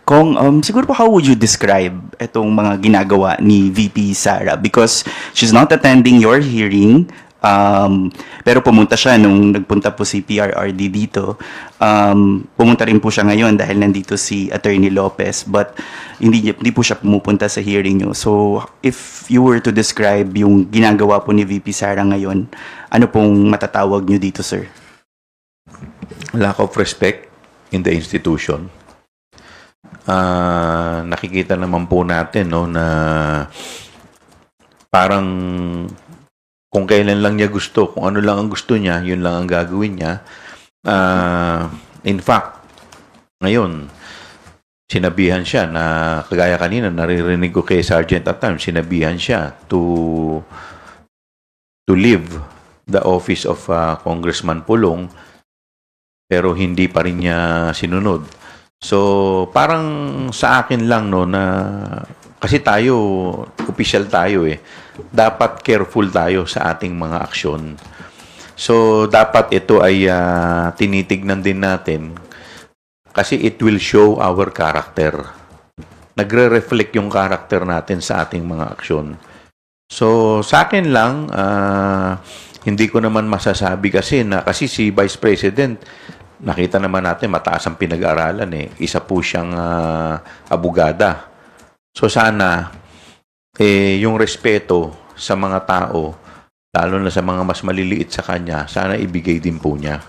Kung siguro po how would you describe itong mga ginagawa ni VP Sara? Because she's not attending your hearing, pero pumunta siya nung nagpunta po si PRRD dito. Pumunta rin po siya ngayon dahil nandito si Attorney Lopez, but hindi po siya pumupunta sa hearing nyo. So if you were to describe yung ginagawa po ni VP Sara ngayon, ano pong matatawag nyo dito, sir? Lack of respect in the institution. Nakikita naman po natin no, na parang kung kailan lang niya gusto, kung ano lang ang gusto niya, yun lang ang gagawin niya. In fact, ngayon, sinabihan siya na, kagaya kanina, naririnig ko kay Sergeant at times, sinabihan siya to leave the office of Congressman Pulong, pero hindi pa rin niya sinunod. So, parang sa akin lang, no, na kasi tayo, official tayo eh. Dapat careful tayo sa ating mga aksyon. So, dapat ito ay tinitignan din natin kasi it will show our character. Nagre-reflect yung character natin sa ating mga aksyon. So, sa akin lang, hindi ko naman masasabi kasi si Vice President, nakita naman natin mataas ang pinag-aralan eh. Isa po siyang abogada. So sana yung respeto sa mga tao, lalo na sa mga mas maliliit sa kanya, sana ibigay din po niya.